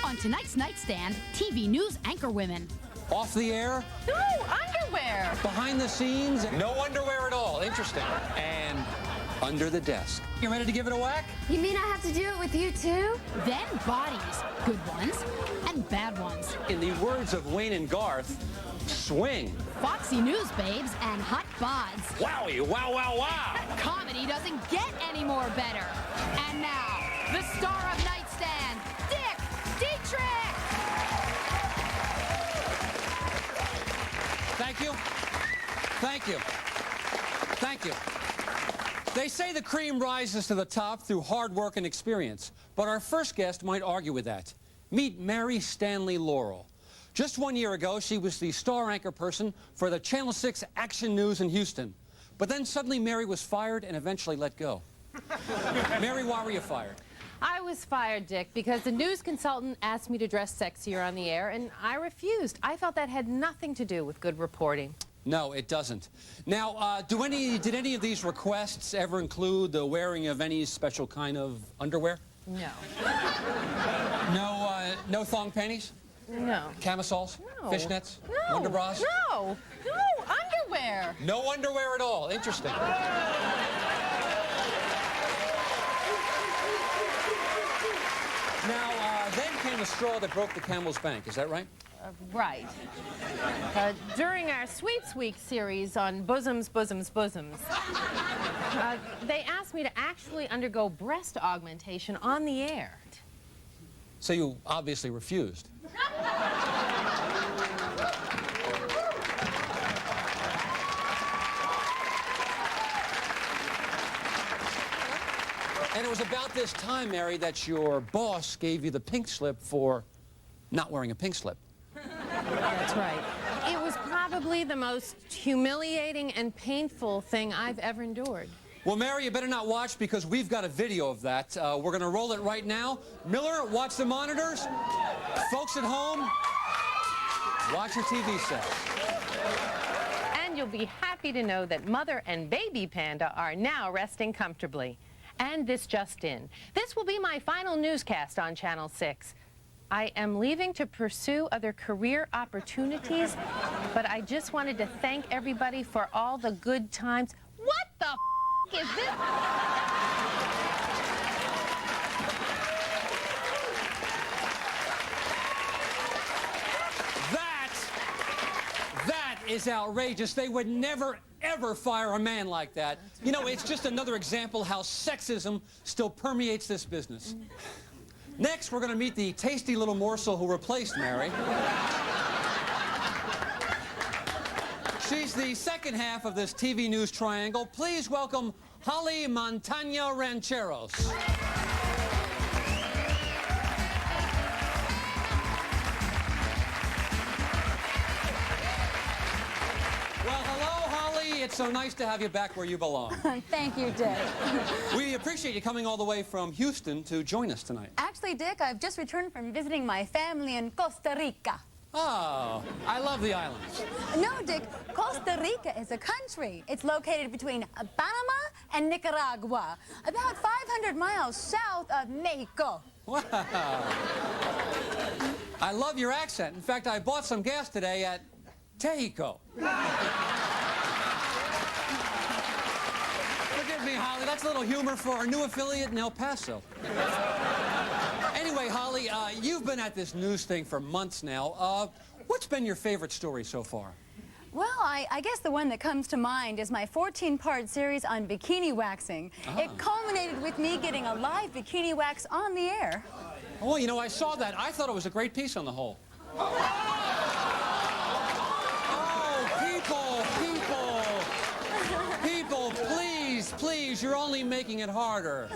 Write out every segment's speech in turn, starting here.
on tonight's Nightstand, TV news anchor women. Off the air? No, underwear. Behind the scenes? No underwear at all. Interesting. And under the desk. You ready to give it a whack? You mean I have to do it with you too? Then bodies, good ones and bad ones. In the words of Wayne and Garth, swing. Foxy news babes and hot bods. Wowie, wow, wow, wow. Comedy doesn't get any more better. And now, the star of Nightstand, Dietrick! Thank you. Thank you. Thank you. They say the cream rises to the top through hard work and experience, but our first guest might argue with that. Meet Mary Stanley Laurel. Just 1 year ago, she was the star anchor person for the Channel 6 Action News in Houston. But then suddenly Mary was fired and eventually let go. Mary, why were you fired? I was fired, Dick, because the news consultant asked me to dress sexier on the air, and I refused. I felt that had nothing to do with good reporting. No, it doesn't. Now, did any of these requests ever include the wearing of any special kind of underwear? No. No thong panties? No. Camisoles? No. Fishnets? No. Wonder bras? No. No, underwear. No underwear at all. Interesting. Now, then came the straw that broke the camel's back. Is that right? Right. During our Sweets Week series on bosoms, bosoms, bosoms, they asked me to actually undergo breast augmentation on the air. So you obviously refused. And it was about this time, Mary, that your boss gave you the pink slip for not wearing a pink slip. That's right. It was probably the most humiliating and painful thing I've ever endured. Well, Mary, you better not watch because we've got a video of that. We're going to roll it right now. Miller, watch the monitors. Folks at home, watch your TV set. And you'll be happy to know that Mother and Baby Panda are now resting comfortably. And this just in. This will be my final newscast on Channel 6. I am leaving to pursue other career opportunities, but I just wanted to thank everybody for all the good times. What the f*** is this? That is outrageous. They would never, ever fire a man like that. You know, it's just another example how sexism still permeates this business. Next, we're going to meet the tasty little morsel who replaced Mary. She's the second half of this TV news triangle. Please welcome Holly Montaña Rancheros. Well, hello, Holly. It's so nice to have you back where you belong. Thank you, Dick. We appreciate you coming all the way from Houston to join us tonight. Actually, Dick, I've just returned from visiting my family in Costa Rica. Oh, I love the islands. No, Dick, Costa Rica is a country. It's located between Panama and Nicaragua, about 500 miles south of Mexico. Wow. I love your accent. In fact, I bought some gas today at Tehico. Forgive me, Holly. That's a little humor for our new affiliate in El Paso. Anyway, Holly, you've been at this news thing for months now. What's been your favorite story so far? Well, I guess the one that comes to mind is my 14-part series on bikini waxing. It culminated with me getting a live bikini wax on the air. Oh, you know, I saw that. I thought it was a great piece on the whole. People, please, you're only making it harder.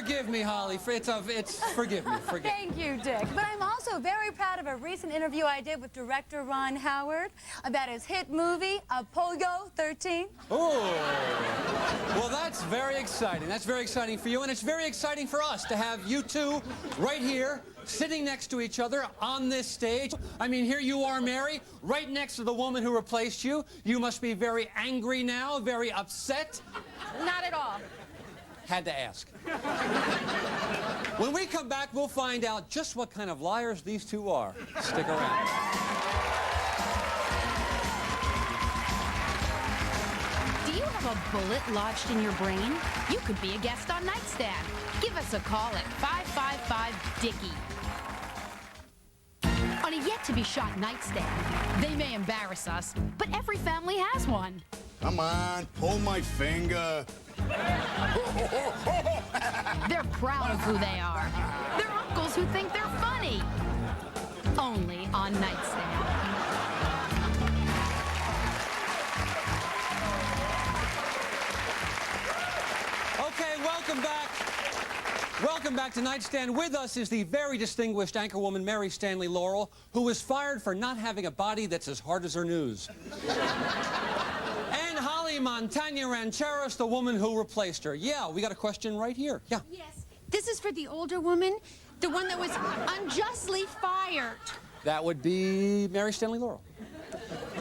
Forgive me, Holly. Forgive me. Thank you, Dick. But I'm also very proud of a recent interview I did with director Ron Howard about his hit movie, Apollo 13. Oh. Well, that's very exciting. That's very exciting for you, and it's very exciting for us to have you two right here, sitting next to each other on this stage. I mean, here you are, Mary, right next to the woman who replaced you. You must be very angry now, very upset. Not at all. Had to ask. When we come back, we'll find out just what kind of liars these two are. Stick around. Do you have a bullet lodged in your brain? You could be a guest on Nightstand. Give us a call at 555-DICKY. On a yet-to-be-shot nightstand, they may embarrass us, but every family has one. Come on, pull my finger. They're proud of who they are. They're uncles who think they're funny. Only on Nightstand. Okay, welcome back. Welcome back to Nightstand. With us is the very distinguished anchorwoman Mary Stanley Laurel, who was fired for not having a body that's as hard as her news. And Holly Montagna Rancheros, the woman who replaced her. Yeah, we got a question right here. Yeah. Yes, this is for the older woman, the one that was unjustly fired. That would be Mary Stanley Laurel.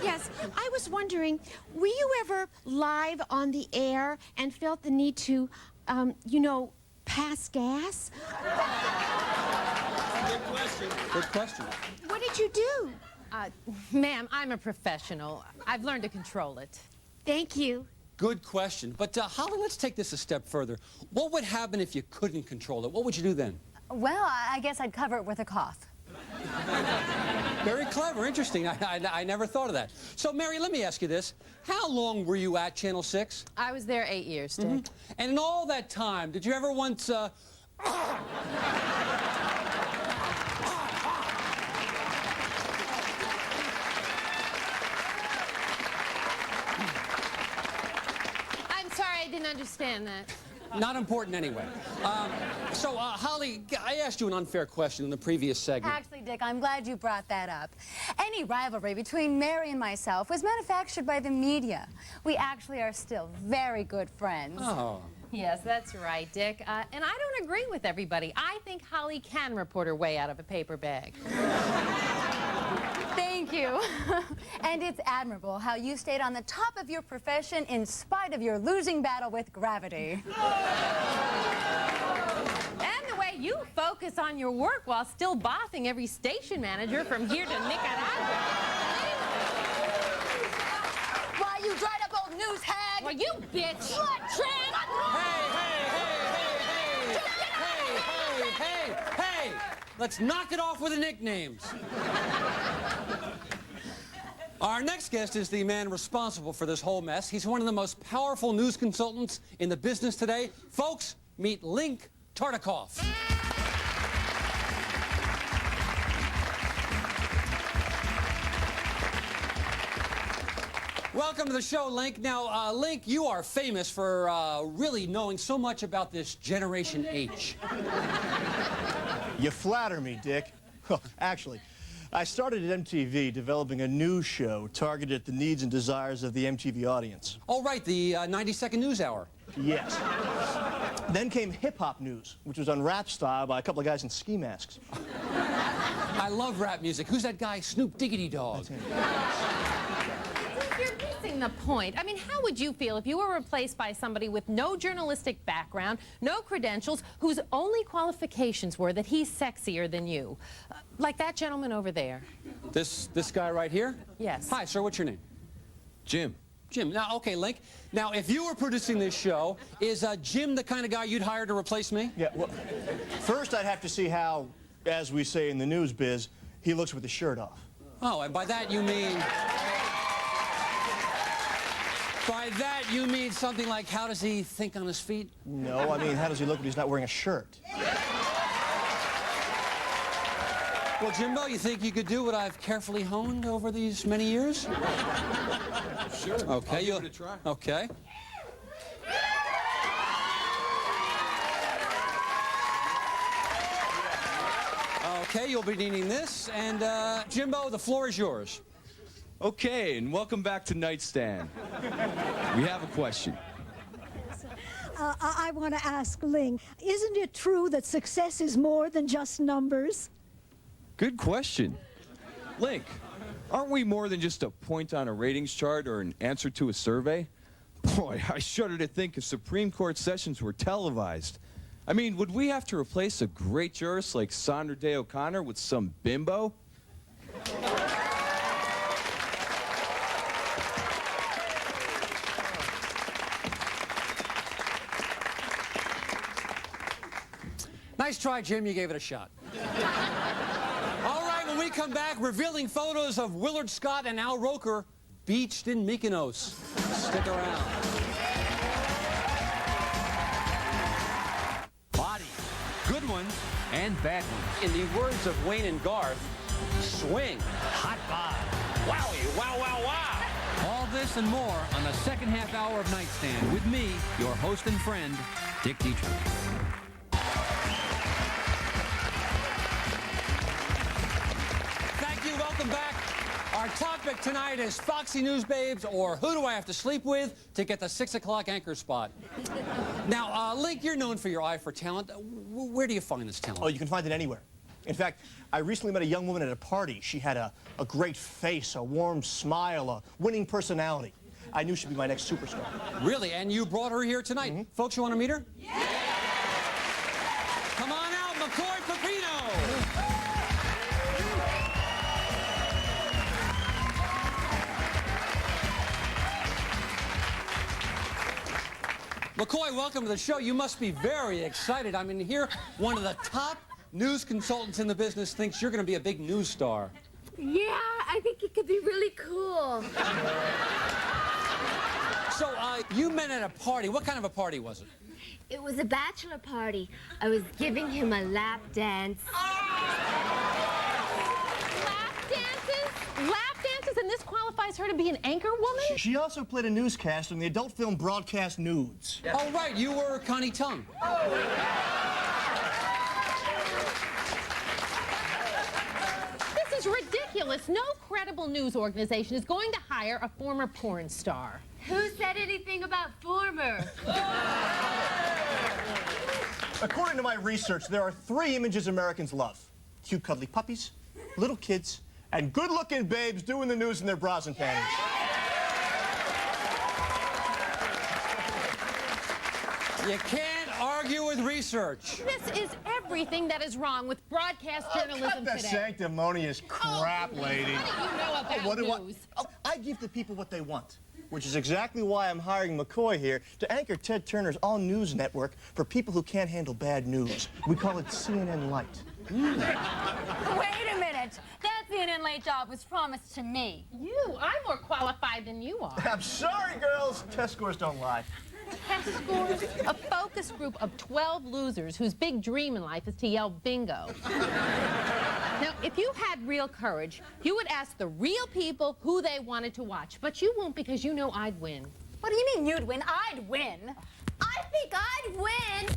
Yes, I was wondering, were you ever live on the air and felt the need to, you know, pass gas? Good question. Good question. What did you do? Ma'am, I'm a professional. I've learned to control it. Thank you. Good question. But, Holly, let's take this a step further. What would happen if you couldn't control it? What would you do then? Well, I guess I'd cover it with a cough. Very clever. Interesting. I never thought of that. So, Mary, let me ask you this. How long were you at Channel 6? I was there 8 years, Dick. And in all that time, did you ever once, I'm sorry, I didn't understand that. Not important anyway. Holly, I asked you an unfair question in the previous segment. Actually, Dick, I'm glad you brought that up. Any rivalry between Mary and myself was manufactured by the media. We actually are still very good friends. Oh. Yes, that's right, Dick. And I don't agree with everybody. I think Holly can report her way out of a paper bag. Thank you. And it's admirable how you stayed on the top of your profession in spite of your losing battle with gravity. And the way you focus on your work while still bossing every station manager from here to Nicaragua. Why, you dried up old news hag! Well, you bitch! Slut, tran! Hey! Let's knock it off with the nicknames. Our next guest is the man responsible for this whole mess. He's one of the most powerful news consultants in the business today. Folks, meet Link Tartikoff. Welcome to the show, Link. Now, Link, you are famous for really knowing so much about this Generation H. You flatter me, Dick. Well, actually, I started at MTV developing a news show targeted at the needs and desires of the MTV audience. Oh, right, the 90-second news hour. Yes. Then came hip-hop news, which was on rap style by a couple of guys in ski masks. I love rap music. Who's that guy, Snoop Diggity Dog? You're missing the point. I mean, how would you feel if you were replaced by somebody with no journalistic background, no credentials, whose only qualifications were that he's sexier than you? Like that gentleman over there. This guy right here? Yes. Hi, sir, what's your name? Jim. Jim. Now, okay, Link. Now, if you were producing this show, is Jim the kind of guy you'd hire to replace me? Yeah, well, first I'd have to see how, as we say in the news biz, he looks with the shirt off. Oh, and by that you mean... By that, you mean something like, how does he think on his feet? No, I mean, how does he look when he's not wearing a shirt? Well, Jimbo, you think you could do what I've carefully honed over these many years? Sure. Okay, I'll give it a try. Okay. Okay, you'll be needing this. And, Jimbo, the floor is yours. Okay, and welcome back to Nightstand. We have a question. I want to ask Ling, isn't it true that success is more than just numbers? Good question. Link, aren't we more than just a point on a ratings chart or an answer to a survey? Boy, I shudder to think if Supreme Court sessions were televised. I mean, would we have to replace a great jurist like Sandra Day O'Connor with some bimbo? Nice try, Jim. You gave it a shot. All right, when we come back, revealing photos of Willard Scott and Al Roker beached in Mykonos. Stick around. Bodies, good ones and bad ones. In the words of Wayne and Garth, swing. Hot bod. Wowie, wow, wow, wow. All this and more on the second half hour of Nightstand with me, your host and friend, Dick Dietrick. Welcome back. Our topic tonight is Foxy News Babes, or who do I have to sleep with to get the 6 o'clock anchor spot. Now, Link, you're known for your eye for talent. Where do you find this talent? Oh, you can find it anywhere. In fact, I recently met a young woman at a party. She had a great face, a warm smile, a winning personality. I knew she'd be my next superstar. Really? And you brought her here tonight? Mm-hmm. Folks, you want to meet her? Yeah! Come on out, McCoy Pepino! McCoy, welcome to the show. You must be very excited. I mean, here, one of the top news consultants in the business thinks you're going to be a big news star. Yeah, I think it could be really cool. So, you met at a party. What kind of a party was it? It was a bachelor party. I was giving him a lap dance. Lap dances? Lap dances? And this qualifies her to be an anchor woman? She also played a newscaster in the adult film Broadcast Nudes. Oh, right. You were Connie Tung. This is ridiculous. No credible news organization is going to hire a former porn star. Who said anything about former? According to my research, there are 3 images Americans love. Cute, cuddly puppies, little kids, and good-looking babes doing the news in their bras and panties. You can't argue with research. This is everything that is wrong with broadcast journalism Cut the today. sanctimonious crap, lady. What do you know about news? I give the people what they want, which is exactly why I'm hiring McCoy here to anchor Ted Turner's all-news network for people who can't handle bad news. We call it CNN Light. Wait a minute. That CNN Light job was promised to me. I'm more qualified than you are. I'm sorry, girls. Test scores don't lie. Test scores? A focus group of 12 losers whose big dream in life is to yell bingo. Now, if you had real courage, you would ask the real people who they wanted to watch. But you won't, because you know I'd win. What do you mean you'd win? I'd win. I think I'd win.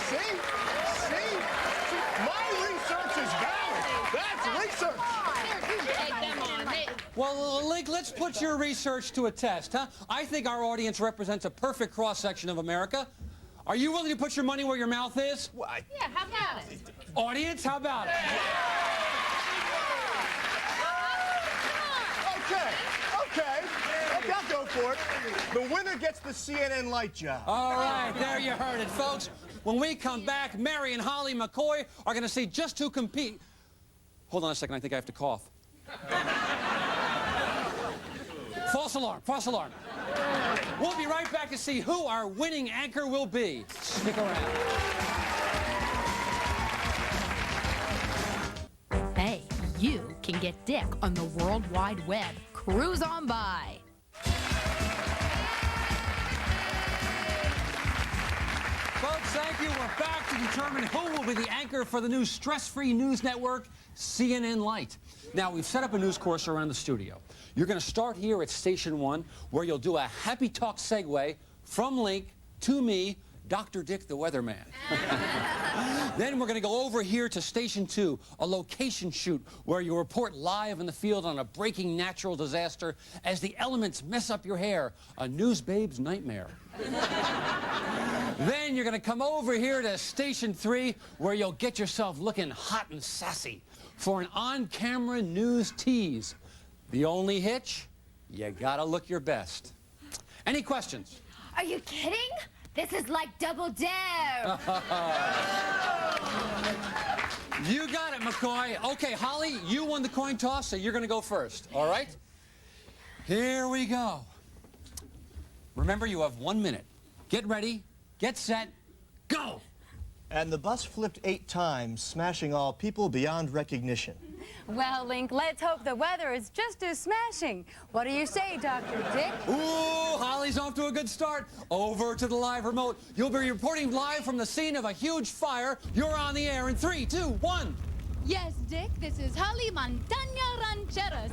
See? My research is valid. That's research. Well, Link, let's put your research to a test, huh? I think our audience represents a perfect cross-section of America. Are you willing to put your money where your mouth is? Yeah, how about it? Audience, how about it? Okay, I'll go for it. The winner gets the CNN Light job. All right, there you heard it, folks. When we come back, Mary and Holly McCoy are going to see just who compete. Hold on a second, I think I have to cough. False alarm, false alarm. We'll be right back to see who our winning anchor will be. Stick around. Hey, you can get Dick on the World Wide Web. Cruise on by. Folks, thank you. We're back to determine who will be the anchor for the new stress-free news network, CNN Light. Now, we've set up a news course around the studio. You're going to start here at Station 1, where you'll do a happy talk segue from Link to me, Dr. Dick the Weatherman. Then we're going to go over here to Station 2, a location shoot where you report live in the field on a breaking natural disaster as the elements mess up your hair, a news babe's nightmare. Then you're going to come over here to Station 3 where you'll get yourself looking hot and sassy for an on-camera news tease. The only hitch, you got to look your best. Any questions? Are you kidding? This is like Double Dare. You got it, McCoy. Okay, Holly, you won the coin toss, so you're going to go first, all right? Here we go. Remember, you have 1 minute. Get ready, get set, go! And the bus flipped 8 times, smashing all people beyond recognition. Well, Link, let's hope the weather is just as smashing. What do you say, Dr. Dick? Ooh, Holly's off to a good start. Over to the live remote. You'll be reporting live from the scene of a huge fire. You're on the air in 3, 2, 1. Yes, Dick, this is Holly Montaña Rancheras,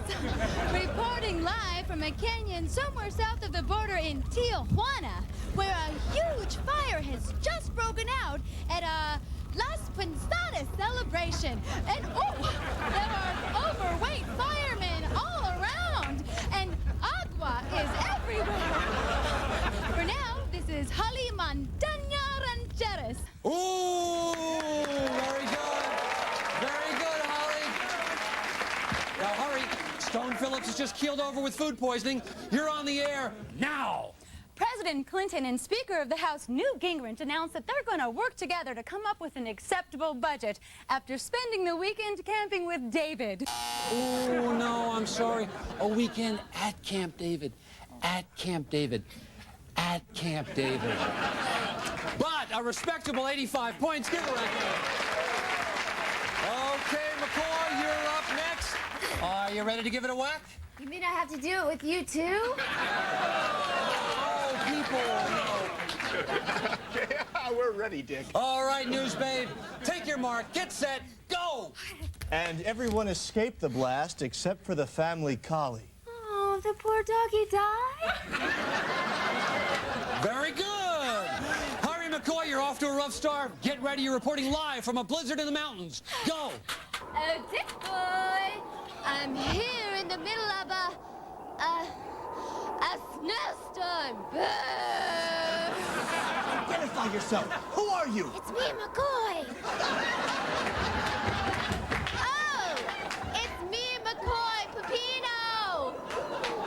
reporting live from a canyon somewhere south of the border in Tijuana, where a huge fire has just broken out at a Las Punzadas celebration. And oh, there are overweight firemen all around, and agua is everywhere. For now, this is Holly Montaña Rancheras. Ooh, very good. Very good, Holly. Now hurry. Stone Phillips has just keeled over with food poisoning. You're on the air now. President Clinton and Speaker of the House Newt Gingrich announced that they're going to work together to come up with an acceptable budget after spending the weekend camping with David. Oh, no, I'm sorry. A weekend at Camp David. At Camp David. At Camp David. But a respectable 85 points. Give her a hand. Okay, McCoy, you're up next. Are you ready to give it a whack? You mean I have to do it with you too? Yeah, we're ready, Dick. All right, News Babe. Take your mark. Get set. Go! And everyone escaped the blast except for the family collie. Oh, the poor doggy died? Very good. Hurry, McCoy. You're off to a rough start. Get ready. You're reporting live from a blizzard in the mountains. Go! Oh, Dick boy, I'm here in the middle of a snowstorm. Identify yourself. Who are you? It's me, McCoy. Oh, it's me, McCoy, Pepino.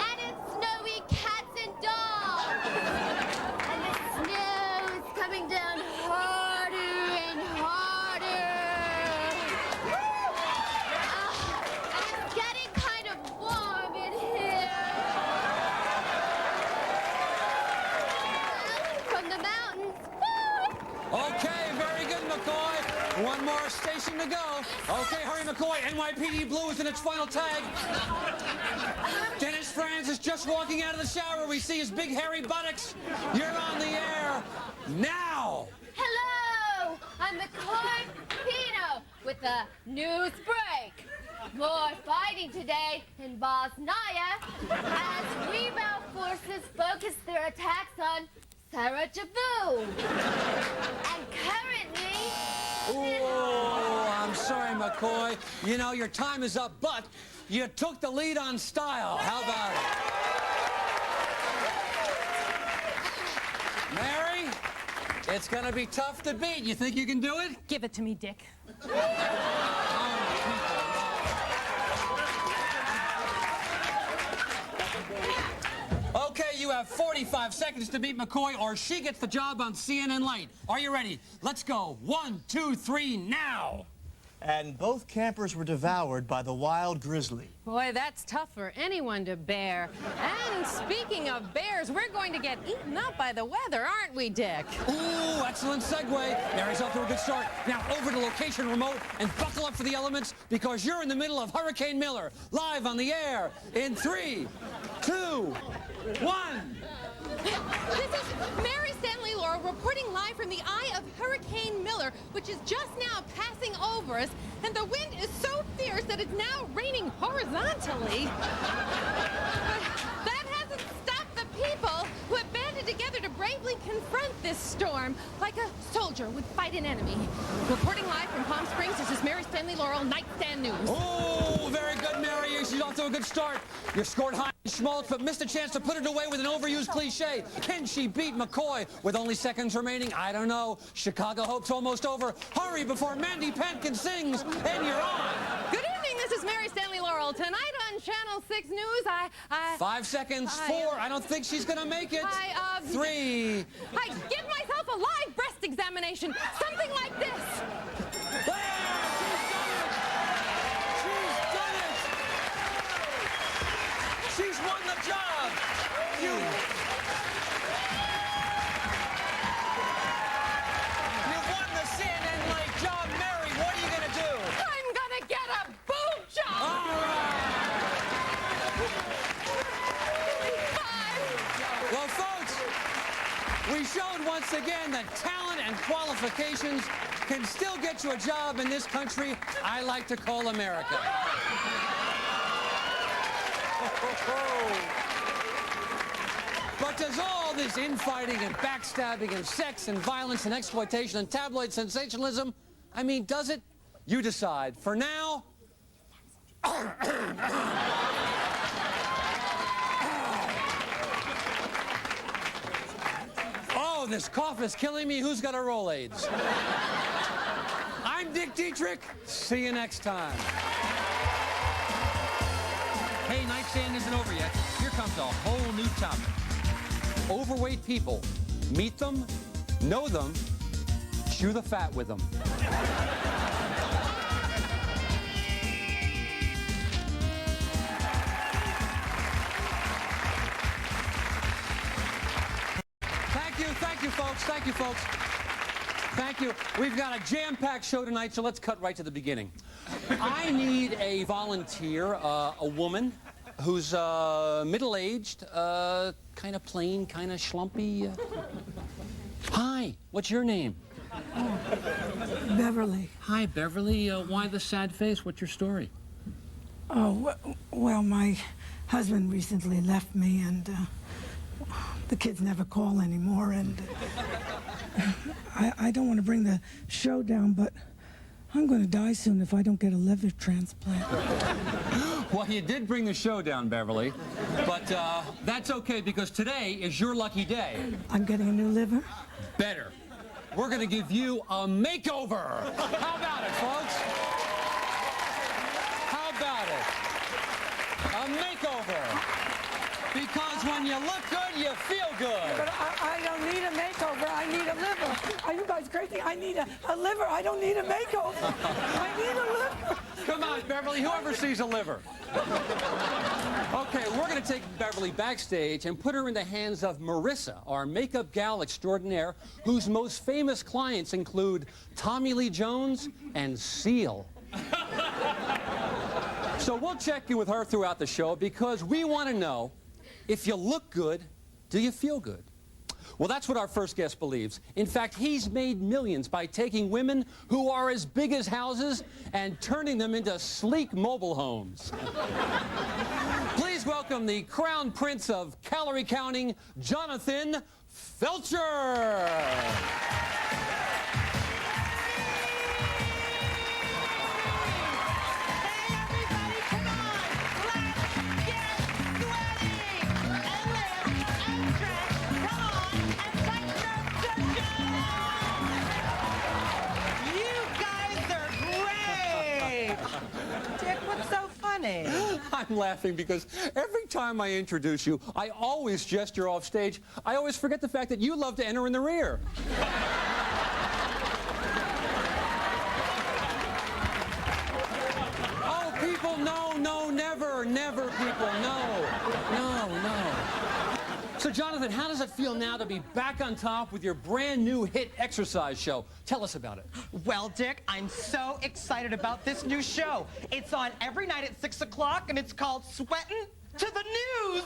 And it's snowy cats and dogs. And the snow is coming down harder and harder. And it's getting kind of warm in here. From the mountains. Okay, very good, McCoy. One more station to go. Okay, hurry, McCoy. NYPD Blue is in its final tag. Dennis Franz is just walking out of the shower. We see his big hairy buttocks. You're on the air now. Hello, I'm McCoy Pepino with the news break. More fighting today in Bosnia as rebel forces focus their attacks on Sarajevo. And currently... Oh, I'm sorry, McCoy. You know, your time is up, but you took the lead on style. How about it? Mary, it's going to be tough to beat. You think you can do it? Give it to me, Dick. Okay, you have 45 seconds to beat McCoy, or she gets the job on CNN Light. Are you ready? Let's go. 1, 2, 3, now. And both campers were devoured by the wild grizzly. Boy, that's tough for anyone to bear. And speaking of bears, we're going to get eaten up by the weather, aren't we, Dick? Ooh, excellent segue. Mary's off to a good start. Now over to location remote and buckle up for the elements because you're in the middle of Hurricane Miller, live on the air in 3, 2, 1. This is Mary Stanley Laura reporting live from the eye of Hurricane Miller, which is just now passing over us, and the wind is so fierce that it's now raining horizontally. But that hasn't stopped the people who have banded together to bravely confront this storm like a soldier would fight an enemy. Reporting live from Palm Springs, this is Mary Stanley Laurel, Nightstand News. Oh, very good, Mary. She's off to a good start. You scored high in Schmaltz, but missed a chance to put it away with an overused cliche. Can she beat McCoy with only seconds remaining? I don't know. Chicago Hope's almost over. Hurry before Mandy Patinkin sings, and you're on. Good evening, this is Mary Stanley Laurel. Tonight on Channel 6 News, 5 seconds, 4. I don't think she's gonna make it. 3. I give myself a live breast examination, something like this. She's won the job! You've won the CNN like job, Mary. What are you gonna do? I'm gonna get a boob job! All right! Well, folks, we showed once again that talent and qualifications can still get you a job in this country I like to call America. But does all this infighting and backstabbing and sex and violence and exploitation and tabloid sensationalism, I mean, does it? You decide. For now... Oh, this cough is killing me. Who's got a Rolaids? I'm Dick Dietrick. See you next time. Hey, Nightstand isn't over yet. Here comes a whole new topic. Overweight people. Meet them, know them, chew the fat with them. Thank you, folks. Thank you, folks. Thank you. We've got a jam-packed show tonight, so let's cut right to the beginning. I need a volunteer, a woman who's middle-aged, kind of plain, kind of schlumpy. Hi, what's your name? Oh, Beverly. Hi, Beverly. Why the sad face? What's your story? Oh, well, my husband recently left me, and the kids never call anymore, and I don't want to bring the show down, but I'm going to die soon if I don't get a liver transplant. Well, you did bring the show down, Beverly, but that's okay because today is your lucky day. I'm getting a new liver? Better. We're going to give you a makeover. How about it, folks? How about it? A makeover. Because when you look good, you feel good. But I don't need a makeover. I need a liver. Are you guys crazy? I need a liver. I don't need a makeover. I need a liver. Come on, Beverly. Whoever sees a liver. Okay, we're going to take Beverly backstage and put her in the hands of Marissa, our makeup gal extraordinaire, whose most famous clients include Tommy Lee Jones and Seal. So we'll check in with her throughout the show because we want to know, if you look good, do you feel good? Well, that's what our first guest believes. In fact, he's made millions by taking women who are as big as houses and turning them into sleek mobile homes. Please welcome the crown prince of calorie counting, Jonathan Felcher. I'm laughing because every time I introduce you, I always gesture off stage. I always forget the fact that you love to enter in the rear. Oh, people, no, never, people, no. So, Jonathan, how does it feel now to be back on top with your brand new hit exercise show? Tell us about it. Well, Dick, I'm so excited about this new show. It's on every night at 6 o'clock, and it's called Sweatin' to the News.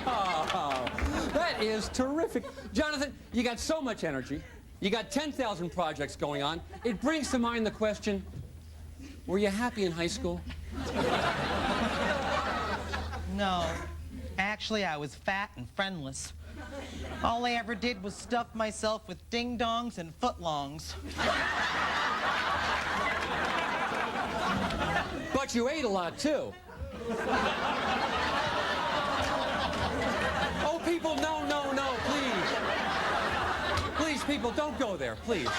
Oh, that is terrific. Jonathan, you got so much energy. You got 10,000 projects going on. It brings to mind the question, were you happy in high school? No. Actually, I was fat and friendless. All I ever did was stuff myself with ding-dongs and footlongs. But you ate a lot, too. Oh, people, no, no, no, please. Please, people, don't go there, please.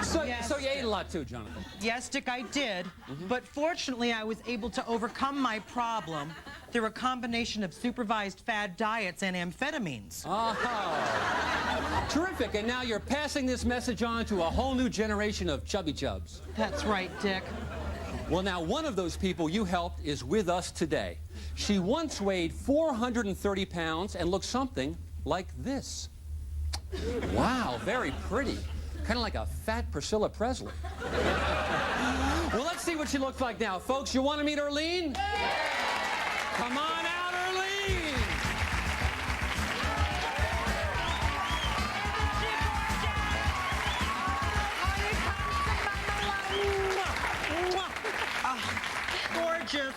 So you ate a lot, too, Jonathan. Yes, Dick, I did. But fortunately, I was able to overcome my problem through a combination of supervised fad diets and amphetamines. Oh, terrific. And now you're passing this message on to a whole new generation of chubby chubs. That's right, Dick. Well, now, one of those people you helped is with us today. She once weighed 430 pounds and looked something like this. Wow, very pretty. Kind of like a fat Priscilla Presley. Well, let's see what she looks like now. Folks, you want to meet Erlene? Come on out, Erlene! Gorgeous.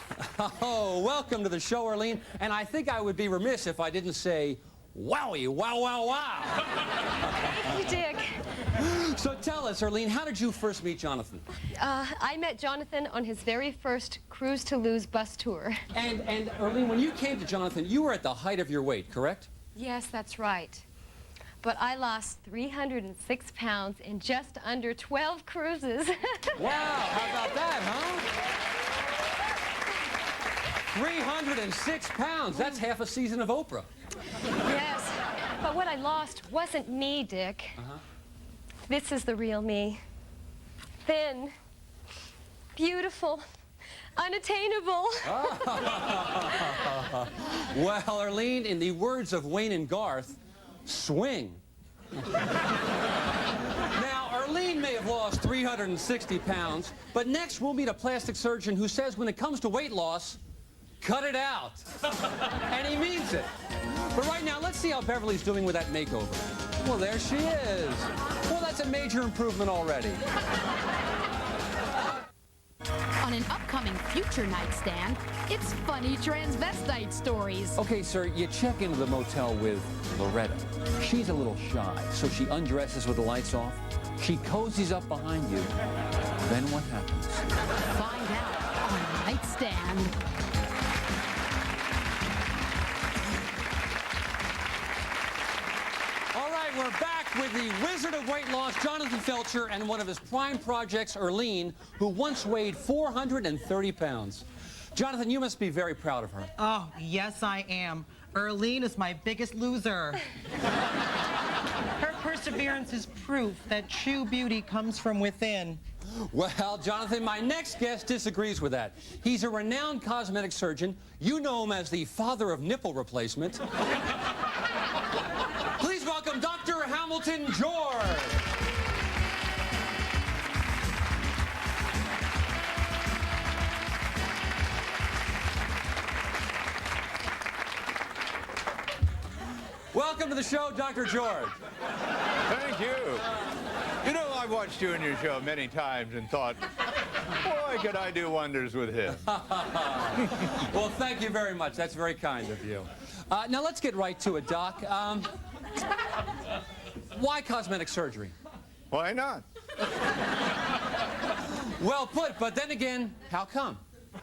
Oh, welcome to the show, Erlene. And I think I would be remiss if I didn't say, wowie, wow, wow, wow. Thank you, Dick. So tell us, Erlene, how did you first meet Jonathan? I met Jonathan on his very first Cruise to Lose bus tour. And Erlene, when you came to Jonathan, you were at the height of your weight, correct? Yes, that's right. But I lost 306 pounds in just under 12 cruises. Wow, how about that, huh? 306 pounds. That's half a season of Oprah. Yes, but what I lost wasn't me, Dick. This is the real me. Thin, beautiful, unattainable. Well, Erlene, in the words of Wayne and Garth, swing. Now, Erlene may have lost 360 pounds, but next we'll meet a plastic surgeon who says when it comes to weight loss, cut it out. And he means it. But right now, let's see how Beverly's doing with that makeover. Well, there she is. Well, that's a major improvement already. On an upcoming future nightstand, it's funny transvestite stories. Okay, sir, you check into the motel with Loretta. She's a little shy, so she undresses with the lights off. She cozies up behind you. Then what happens? Find out on Nightstand. All right, we're back with the Wizard of Weight Loss, Jonathan Felcher, and one of his prime projects, Erlene, who once weighed 430 pounds. Jonathan, you must be very proud of her. Oh, yes, I am. Erlene is my biggest loser. Her perseverance is proof that true beauty comes from within. Well, Jonathan, my next guest disagrees with that. He's a renowned cosmetic surgeon. You know him as the father of nipple replacement. Please welcome Dr. Hamilton George. Welcome to the show, Dr. George. Thank you. You know, I've watched you in your show many times and thought, boy, could I do wonders with him. Well, thank you very much. That's very kind of you. Now, let's get right to it, Doc. Why cosmetic surgery? Why not? Well put, but then again, how come?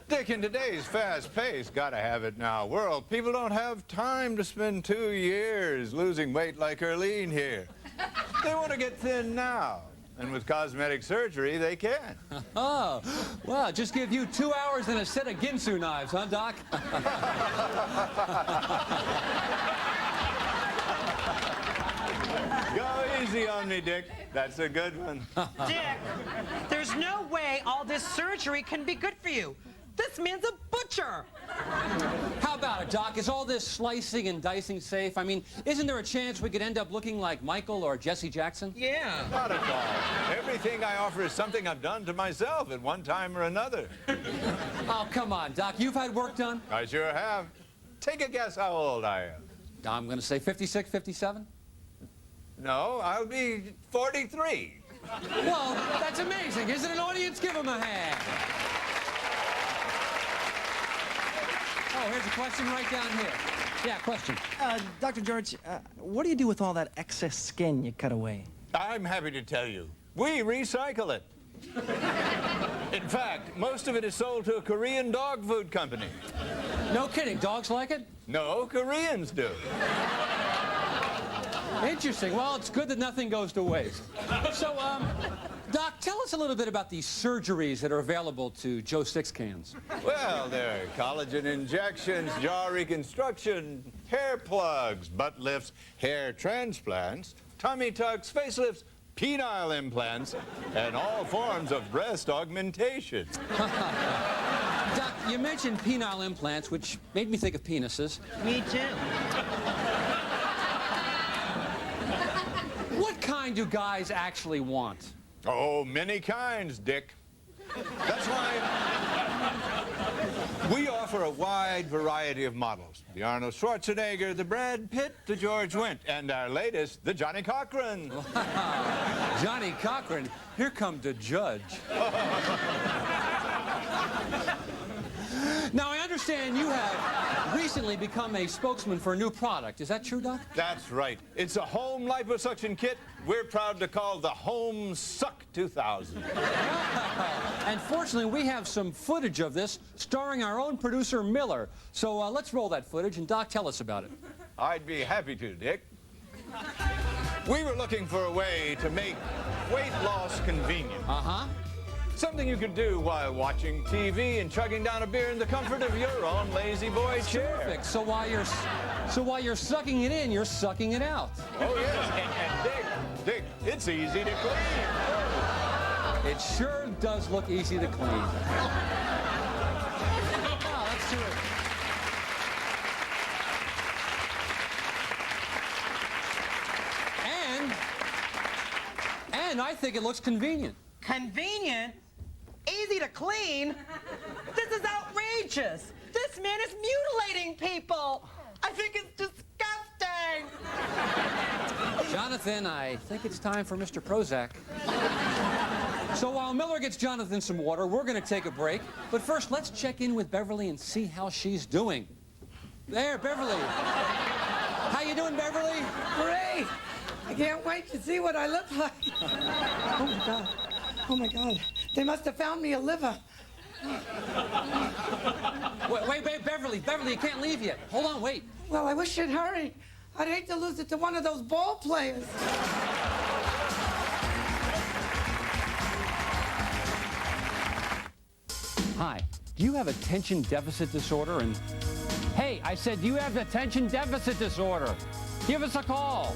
Dick, in today's fast-paced, gotta-have-it-now world, people don't have time to spend 2 years losing weight like Erlene here. They want to get thin now. And with cosmetic surgery, they can. Oh, well, just give you 2 hours and a set of Ginsu knives, huh, Doc? Go easy on me, Dick. That's a good one. Dick, there's no way all this surgery can be good for you. This man's a butcher. How about it, Doc? Is all this slicing and dicing safe? I mean, isn't there a chance we could end up looking like Michael or Jesse Jackson? Yeah. Not at all. Everything I offer is something I've done to myself at one time or another. Oh, come on, Doc. You've had work done? I sure have. Take a guess how old I am. I'm going to say 56, 57. No, I'll be 43. Well, that's amazing. Isn't it, audience? Give him a hand. Oh, here's a question right down here. Yeah, question. Dr. George, what do you do with all that excess skin you cut away? I'm happy to tell you. We recycle it. In fact, most of it is sold to a Korean dog food company. No kidding. Dogs like it? No, Koreans do. Interesting. Well, it's good that nothing goes to waste. So, Doc, tell us a little bit about these surgeries that are available to Joe Sixcans. Well, there are collagen injections, jaw reconstruction, hair plugs, butt lifts, hair transplants, tummy tucks, facelifts, penile implants, and all forms of breast augmentation. Doc, you mentioned penile implants, which made me think of penises. Me too. What kind do guys actually want? Oh, many kinds, Dick. That's why we offer a wide variety of models. The Arnold Schwarzenegger, the Brad Pitt, the George Wendt, and our latest, the Johnny Cochran. Johnny Cochran, here comes the judge. Now, I understand you have recently become a spokesman for a new product. Is that true, Doc? That's right. It's a home liposuction kit we're proud to call the Home Suck 2000. And fortunately, we have some footage of this starring our own producer, Miller. So let's roll that footage, and Doc, tell us about it. I'd be happy to, Dick. We were looking for a way to make weight loss convenient. Uh-huh. Something you could do while watching TV and chugging down a beer in the comfort of your own lazy boy chair. Perfect. So while you're sucking it in, you're sucking it out. Oh, yes. And Dick, it's easy to clean. It sure does look easy to clean. Wow, let's do it. And I think it looks convenient. Convenient? Easy to clean? This is outrageous. This man is mutilating people. I think it's disgusting. Jonathan, I think it's time for Mr. Prozac. So while Miller gets Jonathan some water, we're going to take a break. But first, let's check in with Beverly and see how she's doing. There, Beverly. How you doing, Beverly? Great. I can't wait to see what I look like. Oh, my God. Oh, my God. They must have found me a liver. Wait, Beverly, you can't leave yet. Hold on, wait. Well, I wish you'd hurry. I'd hate to lose it to one of those ball players. Hi, do you have attention deficit disorder? And hey, I said, do you have attention deficit disorder? Give us a call.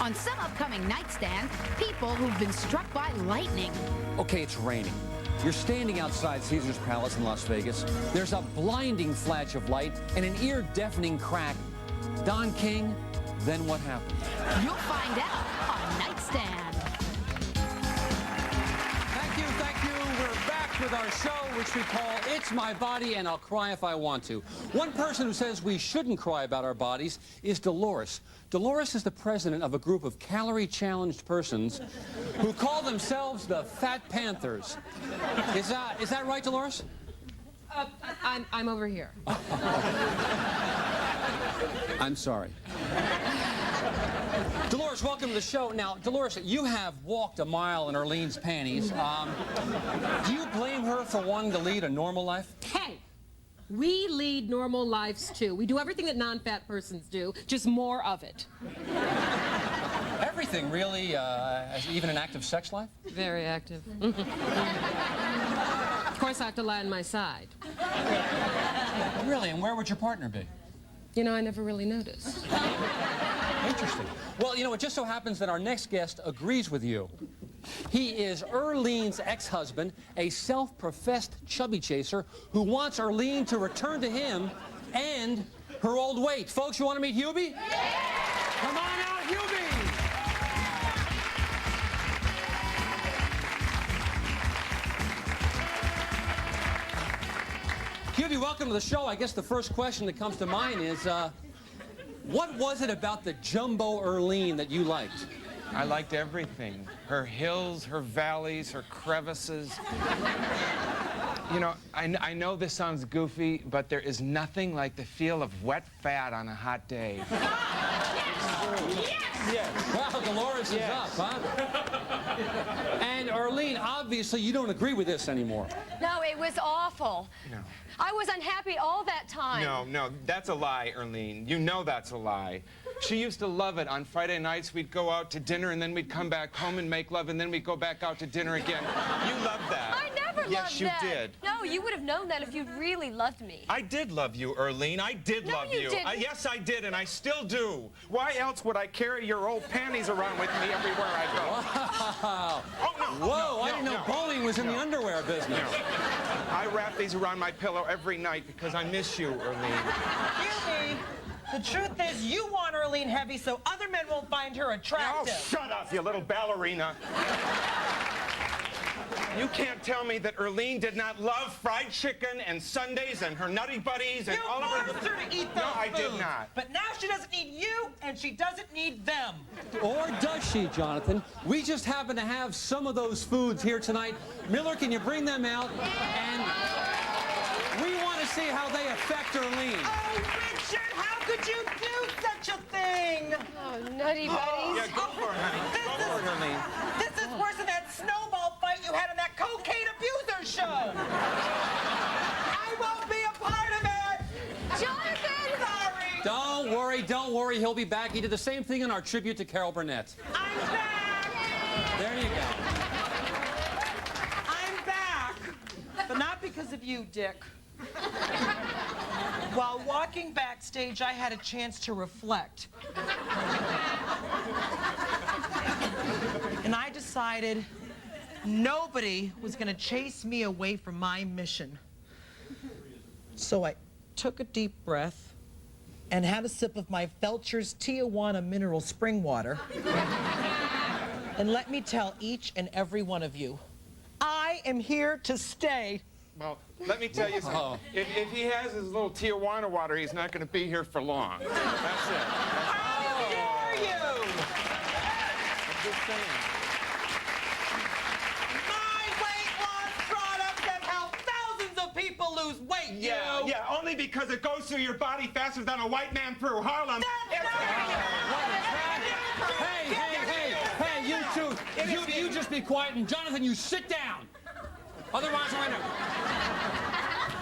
On some upcoming nightstand, people who've been struck by lightning. Okay, it's raining. You're standing outside Caesar's Palace in Las Vegas. There's a blinding flash of light and an ear-deafening crack. Don King, then what happened? You'll find out on Nightstand. Thank you. We're back with our show, which we call It's My Body and I'll Cry If I Want To. One person who says we shouldn't cry about our bodies is Dolores. Dolores is the president of a group of calorie-challenged persons who call themselves the Fat Panthers. Is that right, Dolores? I'm over here. I'm sorry. Dolores, welcome to the show. Now, Dolores, you have walked a mile in Erlene's panties. Do you blame her for wanting to lead a normal life? Hey, we lead normal lives too. We do everything that non-fat persons do, just more of it. Everything, really? Even an active sex life? Very active. Of course, I have to lie on my side. Really? And where would your partner be? You know, I never really noticed. Interesting. Well, you know, it just so happens that our next guest agrees with you. He is Erlene's ex-husband, a self-professed chubby chaser who wants Erlene to return to him and her old weight. Folks, you want to meet Hubie? Yeah! Come on out, Hubie! Hubie, welcome to the show. I guess the first question that comes to mind is, what was it about the jumbo Erlene that you liked? I liked everything. Her hills, her valleys, her crevices. You know, I know this sounds goofy, but there is nothing like the feel of wet fat on a hot day. Yes. Wow, Dolores is up, huh? And Arlene, obviously you don't agree with this anymore. No, it was awful. No. I was unhappy all that time. No, that's a lie, Arlene. You know that's a lie. She used to love it. On Friday nights, we'd go out to dinner, and then we'd come back home and make love, and then we'd go back out to dinner again. You loved that. I never loved Yes, you that. did. No, you would have known that if you'd really loved me. I did love you, Arlene. I did love you. didn't. Yes, I did, and I still do. Why else would I carry your old panties around with me everywhere I go? Wow. Oh, no. Whoa, I didn't know bowling was in the underwear business. No. I wrap these around my pillow every night because I miss you, Arlene. Excuse me. The truth is, you want Arlene heavy so other men won't find her attractive. Oh, shut up, you little ballerina. You can't tell me that Arlene did not love fried chicken and sundaes and her Nutty Buddies and all of her... You forced her to eat those No, I did foods. not. But now she doesn't need you, and she doesn't need them. Or does she, Jonathan? We just happen to have some of those foods here tonight. Miller, can you bring them out? And we want to see how they affect Arlene. Oh, Richard, how could you do such a thing? Oh, Nutty Buddies. Yeah, go for it, honey. Go for it, Arlene. This is worse than that snowball fight you had in that cocaine abuser show. I won't be a part of it. Jonathan! Sorry. Don't worry. He'll be back. He did the same thing in our tribute to Carol Burnett. I'm back. There you go. I'm back. But not because of you, Dick. While walking backstage, I had a chance to reflect. And I decided nobody was going to chase me away from my mission. So I took a deep breath and had a sip of my Felcher's Tijuana mineral spring water. And let me tell each and every one of you, I am here to stay. Well, let me tell you something. If he has his little Tijuana water, he's not going to be here for long. That's it. How dare you! I'm just saying. My weight loss products have helped thousands of people lose weight, Yeah, only because it goes through your body faster than a white man through Harlem. Hey, you two. You just be quiet, and Jonathan, you sit down. Otherwise,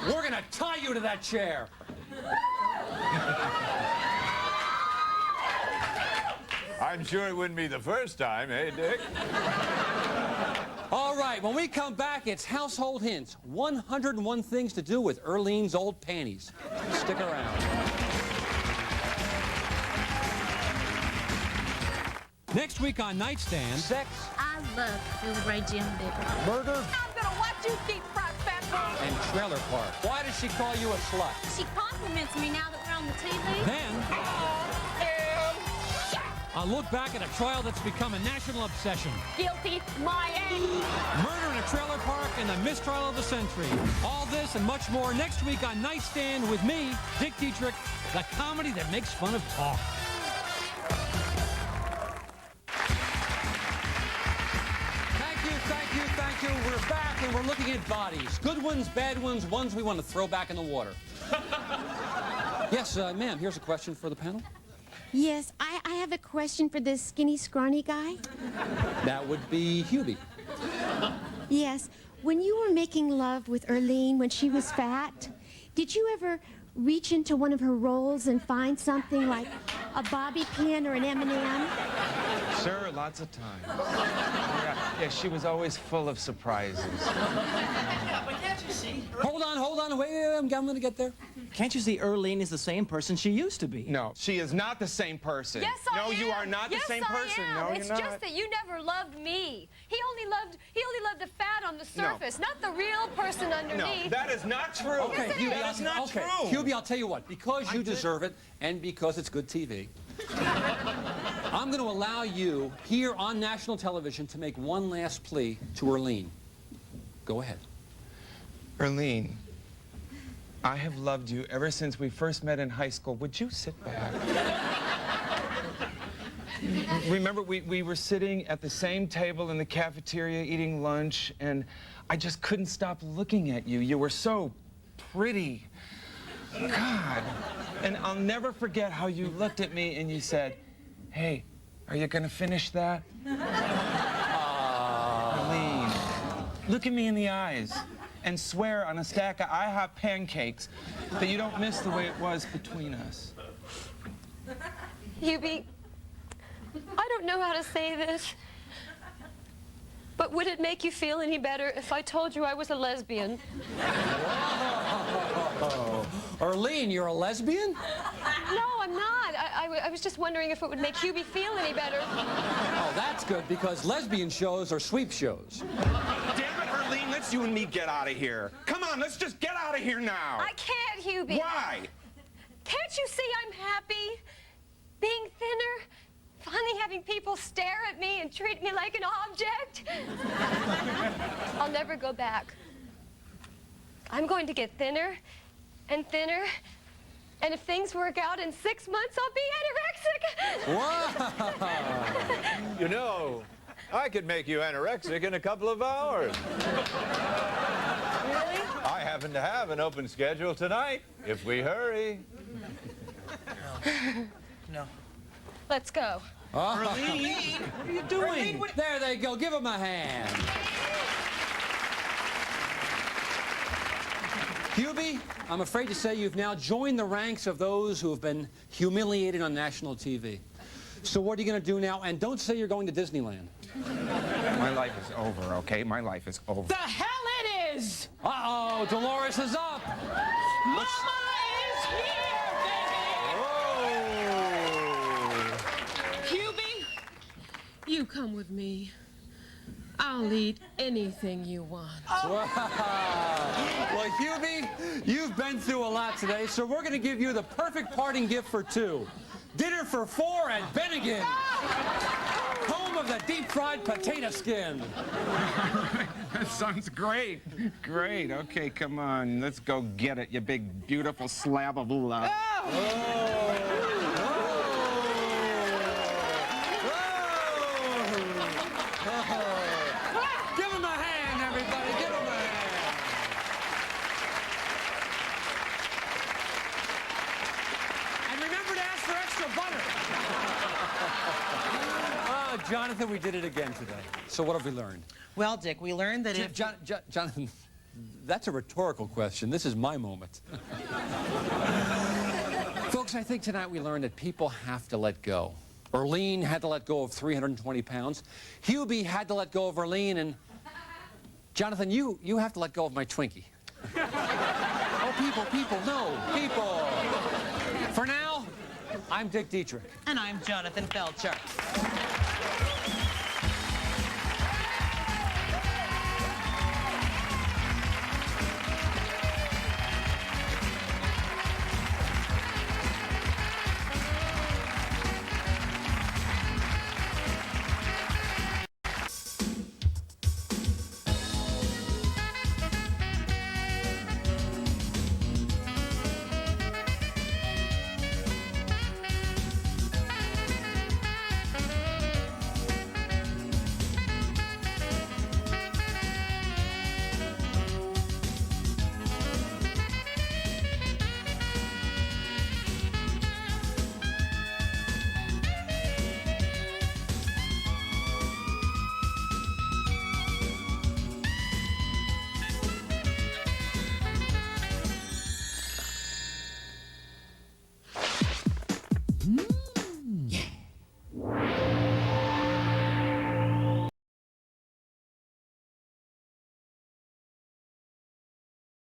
we're gonna tie you to that chair. I'm sure it wouldn't be the first time, eh, Dick? All right, when we come back, it's Household Hints. 101 things to do with Arlene's old panties. Stick around. Next week on Nightstand, sex I love Billy Ray Jim, baby. Murder I'm gonna watch you deep fried fat boy. and trailer park. Why does she call you a slut? She compliments me now that we're on the TV. then a look back at a trial that's become a national obsession. Guilty, my ass. Murder in a trailer park and the mistrial of the century. All this and much more next week on Nightstand with me, Dick Dietrick, the comedy that makes fun of talk. Thank you. We're back and we're looking at bodies. Good ones, bad ones, ones we want to throw back in the water. Yes, ma'am, here's a question for the panel. Yes, I have a question for this skinny, scrawny guy. That would be Hubie. Yes, when you were making love with Arlene when she was fat, did you ever reach into one of her rolls and find something like a bobby pin or an M&M? Sure, lots of times. Yeah, she was always full of surprises. But can't you see? Hold on. Wait, I'm going to get there. Can't you see Arlene is the same person she used to be? No, she is not the same person. Yes, I am. No, you are not the same person. Yes, I am. No, It's you're not. just that you never loved me. He only loved the fat on the surface, not the real person No, underneath. that is not true. Okay, Hubie, that is not true. Hubie, I'll tell you what. Because you deserve it and because it's good TV, I'm going to allow you here on national television to make one last plea to Arlene. Go ahead. Arlene, I have loved you ever since we first met in high school. Would you sit back? Remember, we were sitting at the same table in the cafeteria eating lunch, and I just couldn't stop looking at you. You were so pretty. God. And I'll never forget how you looked at me and you said, "Hey, are you gonna finish that?" Arlene, look at me in the eyes and swear on a stack of IHOP pancakes that you don't miss the way it was between us. Hubie, I don't know how to say this, but would it make you feel any better if I told you I was a lesbian? Whoa. Arlene, you're a lesbian? No, I'm not. I was just wondering if it would make Hubie feel any better. Oh, that's good, because lesbian shows are sweep shows. Damn it, Arlene, let's you and me get out of here. Come on, let's just get out of here now. I can't, Hubie. Why? Can't you see I'm happy? Being thinner, finally having people stare at me and treat me like an object. I'll never go back. I'm going to get thinner and thinner, and if things work out in 6 months, I'll be anorexic. Wow! You know, I could make you anorexic in a couple of hours. Really? I happen to have an open schedule tonight, if we hurry. No. Let's go. Arlene, what are you doing? Arlene, there they go. Give them a hand. Hubie, I'm afraid to say you've now joined the ranks of those who have been humiliated on national TV. So what are you going to do now? And don't say you're going to Disneyland. My life is over, okay? My life is over. The hell it is! Uh-oh, Dolores is up. Mama is here, baby! Hubie, you come with me. I'll eat anything you want. Wow. Well, Hubie, you've been through a lot today, so we're going to give you the perfect parting gift for two. Dinner for four at Bennigan. Home of the deep-fried potato skin. That sounds great. Great. Okay, come on. Let's go get it, you big, beautiful slab of love. Give him a hand, everybody. Give him a hand. And remember to ask for extra butter. Oh, Jonathan, we did it again today. So what have we learned? Well, Dick, we learned that if... Jonathan, that's a rhetorical question. This is my moment. Folks, I think tonight we learned that people have to let go. Arlene had to let go of 320 pounds. Hubie had to let go of Arlene, and Jonathan, you have to let go of my Twinkie. Oh, people, no, people. For now, I'm Dick Dietrick. And I'm Jonathan Felcher.